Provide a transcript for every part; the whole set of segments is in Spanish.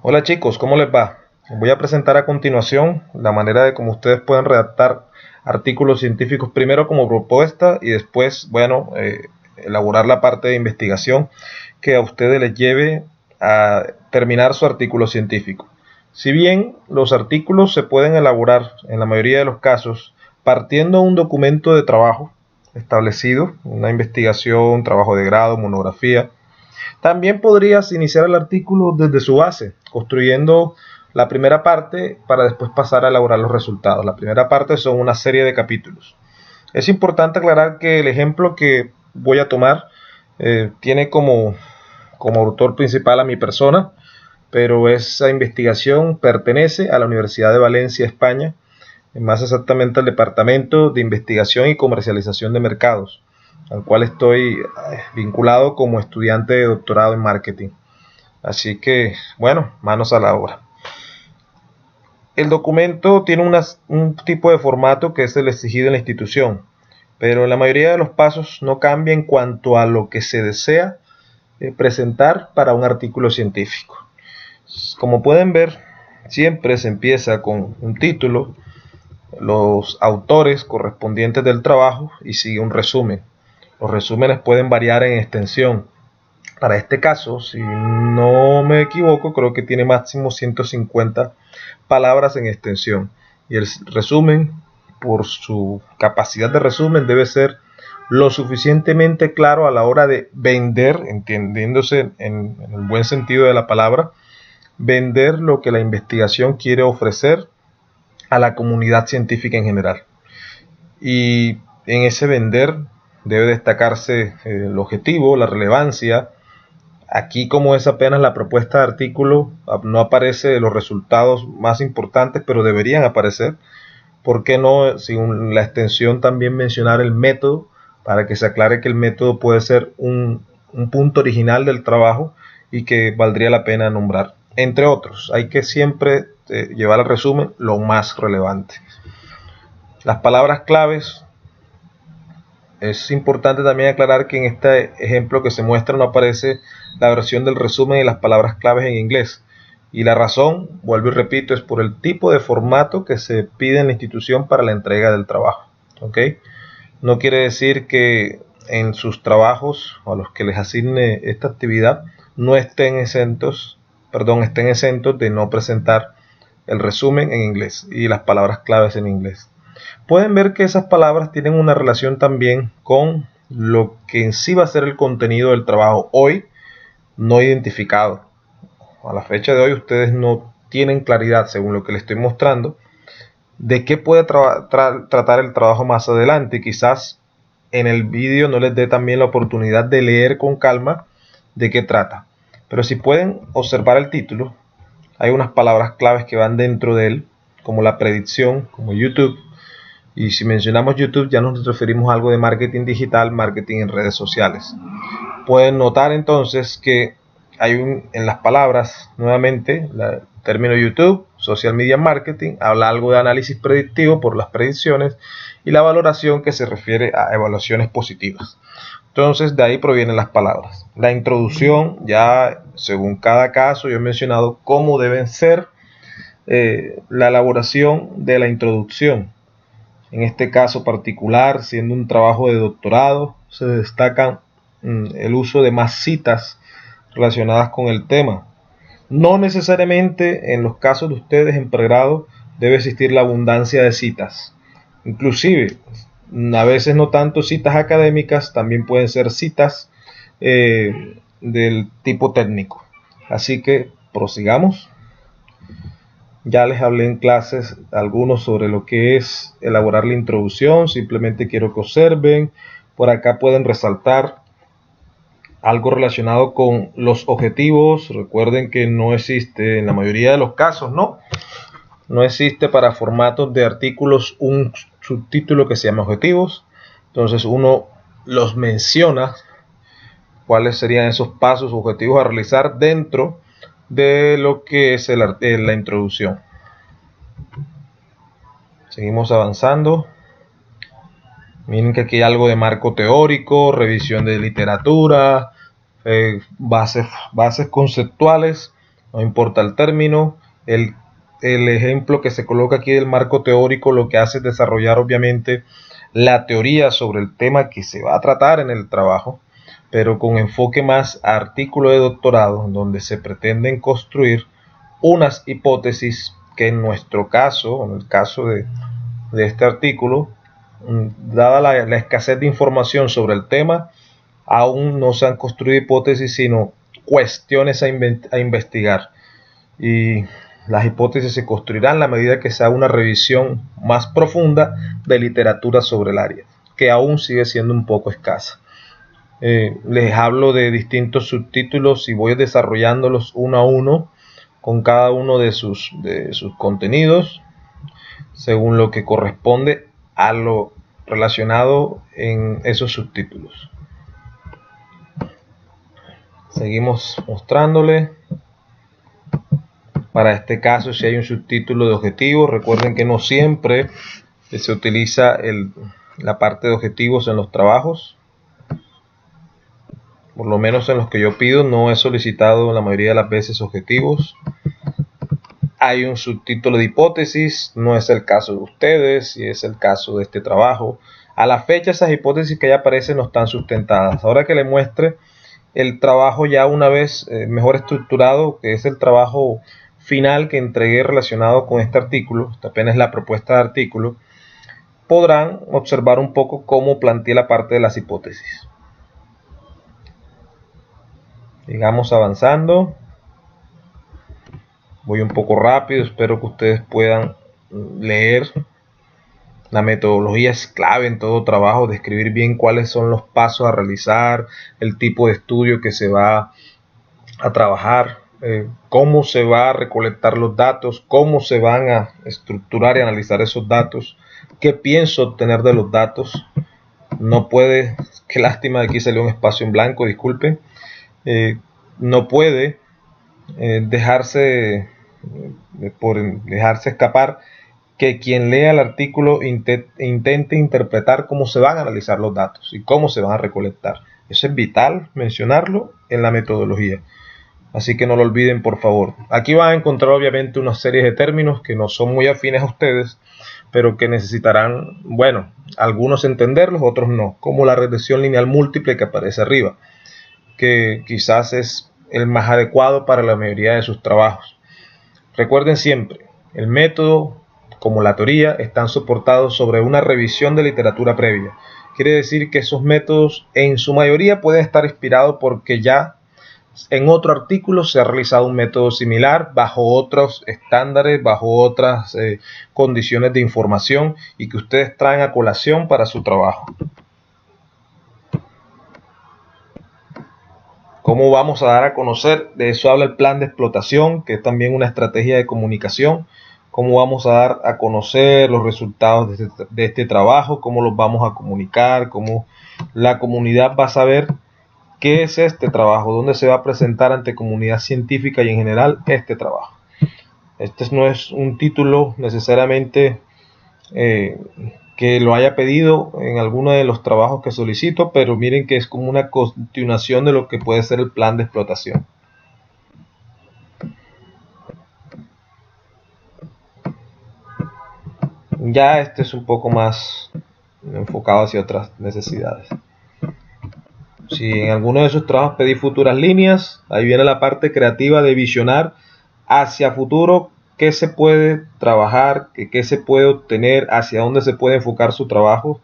Hola chicos, ¿cómo les va? Voy a presentar a continuación la manera de cómo ustedes pueden redactar artículos científicos primero como propuesta y después, elaborar la parte de investigación que a ustedes les lleve a terminar su artículo científico. Si bien los artículos se pueden elaborar en la mayoría de los casos partiendo de un documento de trabajo establecido, una investigación, trabajo de grado, monografía, también podrías iniciar el artículo desde su base, construyendo la primera parte para después pasar a elaborar los resultados. La primera parte son una serie de capítulos. Es importante aclarar que el ejemplo que voy a tomar tiene como autor principal a mi persona, pero esa investigación pertenece a la Universidad de Valencia, España, más exactamente al Departamento de Investigación y Comercialización de Mercados, al cual estoy vinculado como estudiante de doctorado en marketing. Así que, bueno, manos a la obra. El documento tiene un tipo de formato que es el exigido en la institución, pero la mayoría de los pasos no cambia en cuanto a lo que se desea presentar para un artículo científico. Como pueden ver, siempre se empieza con un título, los autores correspondientes del trabajo y sigue un resumen. Los resúmenes pueden variar en extensión. Para este caso, si no me equivoco, creo que tiene máximo 150 palabras en extensión. Y el resumen, por su capacidad de resumen, debe ser lo suficientemente claro a la hora de vender, entendiéndose en el buen sentido de la palabra, vender lo que la investigación quiere ofrecer a la comunidad científica en general. Y en ese vender debe destacarse el objetivo, la relevancia. Aquí, como es apenas la propuesta de artículo, no aparece los resultados más importantes, pero deberían aparecer. ¿Por qué no, según la extensión, también mencionar el método para que se aclare que el método puede ser un punto original del trabajo y que valdría la pena nombrar? Entre otros, hay que siempre llevar al resumen lo más relevante. Las palabras claves. Es importante también aclarar que en este ejemplo que se muestra no aparece la versión del resumen y las palabras claves en inglés. Y la razón, vuelvo y repito, es por el tipo de formato que se pide en la institución para la entrega del trabajo. ¿Ok? No quiere decir que en sus trabajos o a los que les asigne esta actividad no estén estén exentos de no presentar el resumen en inglés y las palabras claves en inglés. Pueden ver que esas palabras tienen una relación también con lo que en sí va a ser el contenido del trabajo hoy no identificado. A la fecha de hoy ustedes no tienen claridad, según lo que les estoy mostrando, de qué puede tratar el trabajo más adelante. Quizás en el vídeo no les dé también la oportunidad de leer con calma de qué trata. Pero si pueden observar el título, hay unas palabras claves que van dentro de él, como la predicción, como YouTube. Y si mencionamos YouTube ya nos referimos a algo de marketing digital, marketing en redes sociales. Pueden notar entonces que en las palabras, nuevamente, el término YouTube, Social Media Marketing, habla algo de análisis predictivo por las predicciones y la valoración que se refiere a evaluaciones positivas. Entonces de ahí provienen las palabras. La introducción, ya según cada caso, yo he mencionado cómo deben ser la elaboración de la introducción. En este caso particular, siendo un trabajo de doctorado, se destacan el uso de más citas relacionadas con el tema. No necesariamente en los casos de ustedes en pregrado debe existir la abundancia de citas. Inclusive, a veces no tanto citas académicas, también pueden ser citas del tipo técnico. Así que prosigamos. Ya les hablé en clases algunos sobre lo que es elaborar la introducción. Simplemente quiero que observen. Por acá pueden resaltar algo relacionado con los objetivos. Recuerden que no existe en la mayoría de los casos, no existe para formatos de artículos un subtítulo que se llama objetivos. Entonces uno los menciona, cuáles serían esos pasos, objetivos a realizar dentro de lo que es la introducción. Seguimos avanzando. Miren que aquí hay algo de marco teórico, revisión de literatura, bases conceptuales. no importa el término. El ejemplo que se coloca aquí del marco teórico lo que hace es desarrollar obviamente la teoría sobre el tema que se va a tratar en el trabajo, pero con enfoque más a artículo de doctorado, donde se pretenden construir unas hipótesis que en nuestro caso, en el caso de este artículo, dada la escasez de información sobre el tema, aún no se han construido hipótesis, sino cuestiones a investigar. Y las hipótesis se construirán a la medida que se haga una revisión más profunda de literatura sobre el área, que aún sigue siendo un poco escasa. Les hablo de distintos subtítulos y voy desarrollándolos uno a uno con cada uno de sus contenidos según lo que corresponde a lo relacionado en esos subtítulos. Seguimos mostrándole. Para este caso, si hay un subtítulo de objetivos, recuerden que no siempre se utiliza la parte de objetivos en los trabajos. Por lo menos en los que yo pido, no he solicitado la mayoría de las veces objetivos. Hay un subtítulo de hipótesis, no es el caso de ustedes, y es el caso de este trabajo. A la fecha, esas hipótesis que ya aparecen no están sustentadas. Ahora que le muestre el trabajo ya una vez mejor estructurado, que es el trabajo final que entregué relacionado con este artículo, esta apenas es la propuesta de artículo, podrán observar un poco cómo planteé la parte de las hipótesis. Sigamos avanzando. Voy un poco rápido, espero que ustedes puedan leer. La metodología es clave en todo trabajo, describir bien cuáles son los pasos a realizar, el tipo de estudio que se va a trabajar, cómo se va a recolectar los datos, cómo se van a estructurar y analizar esos datos, qué pienso obtener de los datos. No puede, qué lástima, aquí salió un espacio en blanco, disculpen, no puede dejarse escapar que quien lea el artículo intente interpretar cómo se van a analizar los datos y cómo se van a recolectar. Eso es vital mencionarlo en la metodología. Así que no lo olviden, por favor. Aquí van a encontrar obviamente una serie de términos que no son muy afines a ustedes, pero que necesitarán, bueno, algunos entenderlos, otros no, como la regresión lineal múltiple que aparece arriba, que quizás es el más adecuado para la mayoría de sus trabajos. Recuerden siempre, el método como la teoría están soportados sobre una revisión de literatura previa. Quiere decir que esos métodos en su mayoría pueden estar inspirados porque ya en otro artículo se ha realizado un método similar bajo otros estándares, bajo otras condiciones de información y que ustedes traen a colación para su trabajo. ¿Cómo vamos a dar a conocer? De eso habla el plan de explotación, que es también una estrategia de comunicación. ¿Cómo vamos a dar a conocer los resultados de este trabajo? ¿Cómo los vamos a comunicar? ¿Cómo la comunidad va a saber qué es este trabajo? ¿Dónde se va a presentar ante comunidad científica y en general este trabajo? Este no es un título necesariamente que lo haya pedido en alguno de los trabajos que solicito, pero miren que es como una continuación de lo que puede ser el plan de explotación. Ya este es un poco más enfocado hacia otras necesidades. Si en alguno de esos trabajos pedí futuras líneas, ahí viene la parte creativa de visionar hacia futuro qué se puede trabajar, qué se puede obtener, hacia dónde se puede enfocar su trabajo,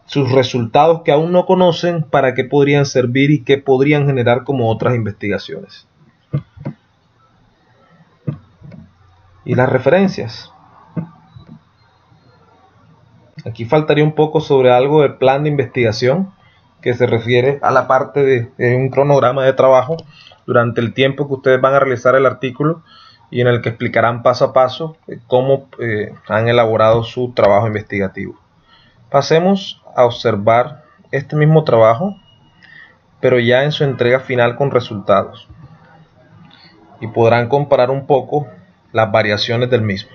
sus resultados que aún no conocen, para qué podrían servir y qué podrían generar como otras investigaciones. Y las referencias. Aquí faltaría un poco sobre algo del plan de investigación, que se refiere a la parte de un cronograma de trabajo durante el tiempo que ustedes van a realizar el artículo y en el que explicarán paso a paso cómo han elaborado su trabajo investigativo. Pasemos a observar este mismo trabajo, pero ya en su entrega final con resultados, y podrán comparar un poco las variaciones del mismo.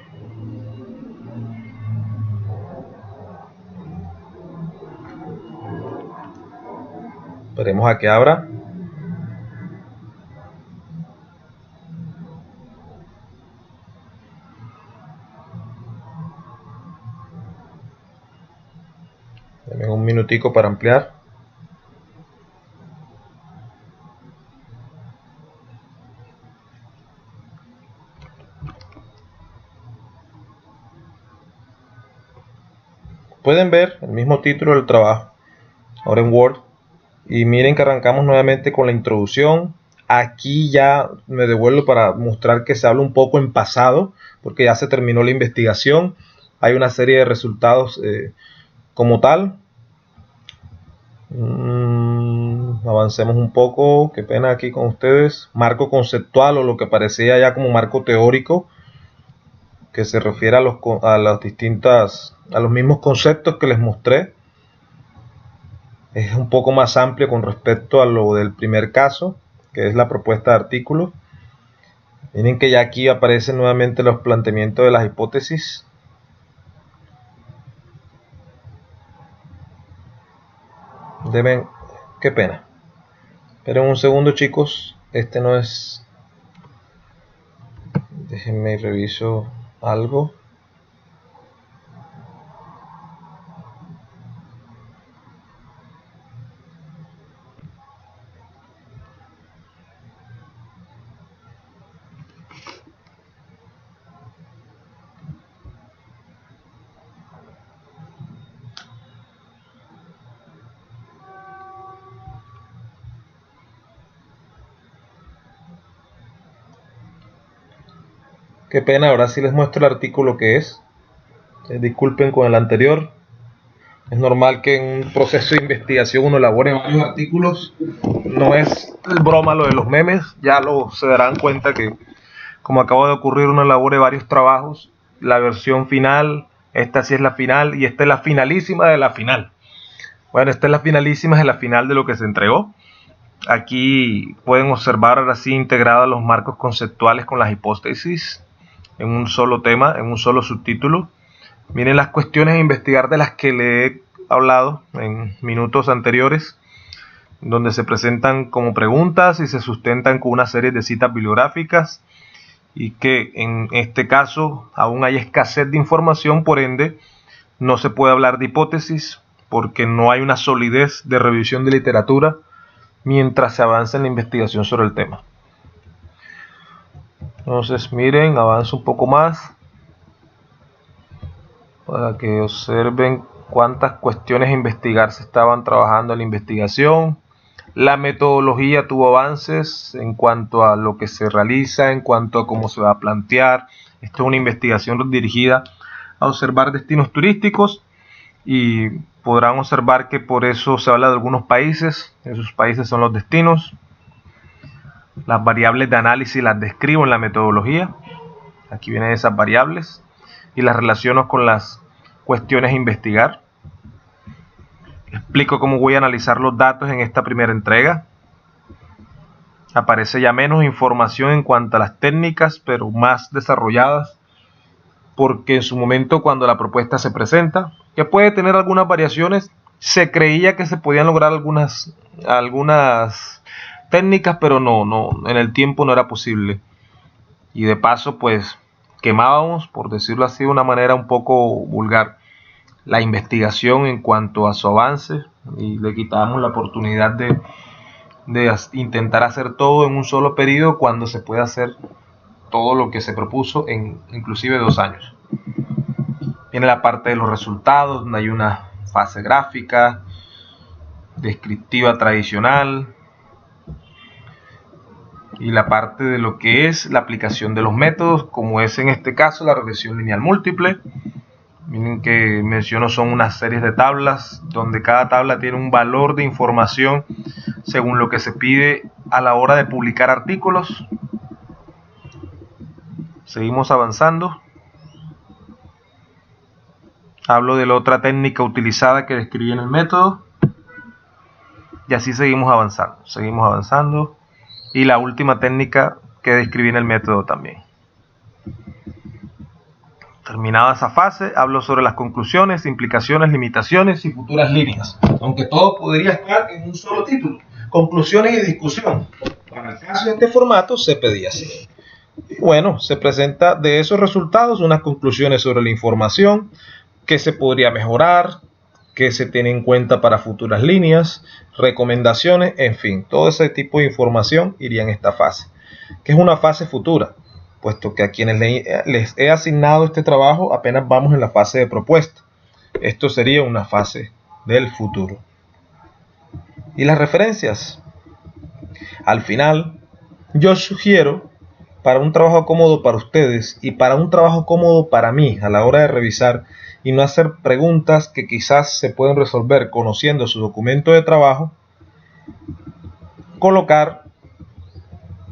Esperemos a que abra. Tengo un minutico para ampliar. Pueden ver el mismo título del trabajo, ahora en Word. Y miren que arrancamos nuevamente con la introducción. Aquí ya me devuelvo para mostrar que se habla un poco en pasado, porque ya se terminó la investigación. Hay una serie de resultados como tal. Avancemos un poco, qué pena aquí con ustedes. Marco conceptual, o lo que parecía ya como marco teórico, que se refiere a los mismos conceptos que les mostré. Es un poco más amplio con respecto a lo del primer caso, que es la propuesta de artículo. Miren que ya aquí aparecen nuevamente los planteamientos de las hipótesis. Qué pena. Esperen un segundo, chicos. Este no es. Déjenme reviso algo. Qué pena, ahora sí les muestro el artículo que es. Disculpen con el anterior. Es normal que en un proceso de investigación uno elabore varios artículos. No es broma lo de los memes. Ya se darán cuenta que, como acaba de ocurrir, uno elabore varios trabajos. La versión final, esta sí es la final, y esta es la finalísima de la final. Bueno, esta es la finalísima de la final de lo que se entregó. Aquí pueden observar ahora sí integrados los marcos conceptuales con las hipótesis en un solo tema, en un solo subtítulo. Miren las cuestiones a investigar de las que le he hablado en minutos anteriores, donde se presentan como preguntas y se sustentan con una serie de citas bibliográficas, y que en este caso aún hay escasez de información, por ende no se puede hablar de hipótesis porque no hay una solidez de revisión de literatura mientras se avanza en la investigación sobre el tema. Entonces miren, avanzo un poco más para que observen cuántas cuestiones a investigar se estaban trabajando en la investigación. La metodología tuvo avances en cuanto a lo que se realiza, en cuanto a cómo se va a plantear. Esto es una investigación dirigida a observar destinos turísticos, y podrán observar que por eso se habla de algunos países. Esos países son los destinos. Las variables de análisis las describo en la metodología. Aquí vienen esas variables y las relaciono con las cuestiones a investigar. Explico cómo voy a analizar los datos en esta primera entrega. Aparece ya menos información en cuanto a las técnicas, pero más desarrolladas, porque en su momento, cuando la propuesta se presenta, que puede tener algunas variaciones, se creía que se podían lograr algunas técnicas, pero no, en el tiempo no era posible. Y de paso, pues, quemábamos, por decirlo así de una manera un poco vulgar, la investigación en cuanto a su avance, y le quitábamos la oportunidad de intentar hacer todo en un solo periodo, cuando se puede hacer todo lo que se propuso en inclusive 2 años. Viene la parte de los resultados, donde hay una fase gráfica, descriptiva tradicional, y la parte de lo que es la aplicación de los métodos, como es en este caso la regresión lineal múltiple. Miren que menciono son unas series de tablas, donde cada tabla tiene un valor de información según lo que se pide a la hora de publicar artículos. Seguimos avanzando. Hablo de la otra técnica utilizada que describí en el método, y así seguimos avanzando, y la última técnica que describí en el método también. Terminada esa fase, hablo sobre las conclusiones, implicaciones, limitaciones y futuras líneas, aunque todo podría estar en un solo título: conclusiones y discusión. Para el caso de este formato se pedía así. Y bueno, se presenta de esos resultados unas conclusiones sobre la información, qué se podría mejorar, qué se tiene en cuenta para futuras líneas, recomendaciones, en fin, todo ese tipo de información iría en esta fase, que es una fase futura, puesto que a quienes les he asignado este trabajo apenas vamos en la fase de propuesta. Esto sería una fase del futuro. Y las referencias. Al final, yo sugiero, para un trabajo cómodo para ustedes y para un trabajo cómodo para mí a la hora de revisar y no hacer preguntas que quizás se pueden resolver conociendo su documento de trabajo, colocar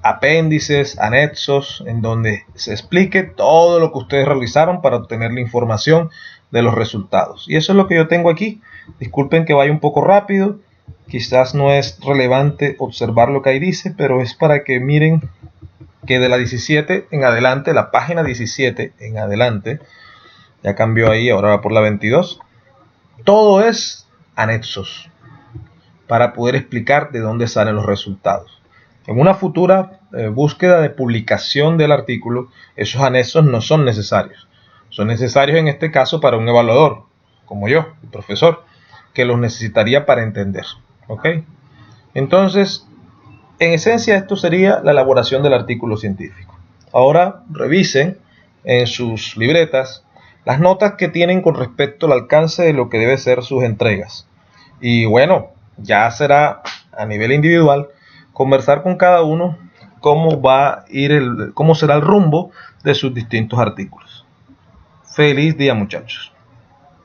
apéndices, anexos, en donde se explique todo lo que ustedes realizaron para obtener la información de los resultados. Y eso es lo que yo tengo aquí. Disculpen que vaya un poco rápido, quizás no es relevante observar lo que ahí dice, pero es para que miren que de la 17 en adelante, la página 17 en adelante, ya cambió ahí, ahora va por la 22, todo es anexos para poder explicar de dónde salen los resultados. En una futura búsqueda de publicación del artículo, esos anexos no son necesarios. Son necesarios en este caso para un evaluador, como yo, el profesor, que los necesitaría para entender. ¿Ok? Entonces, en esencia, esto sería la elaboración del artículo científico. Ahora revisen en sus libretas las notas que tienen con respecto al alcance de lo que debe ser sus entregas. Y bueno, ya será a nivel individual conversar con cada uno cómo será el rumbo de sus distintos artículos. Feliz día, muchachos.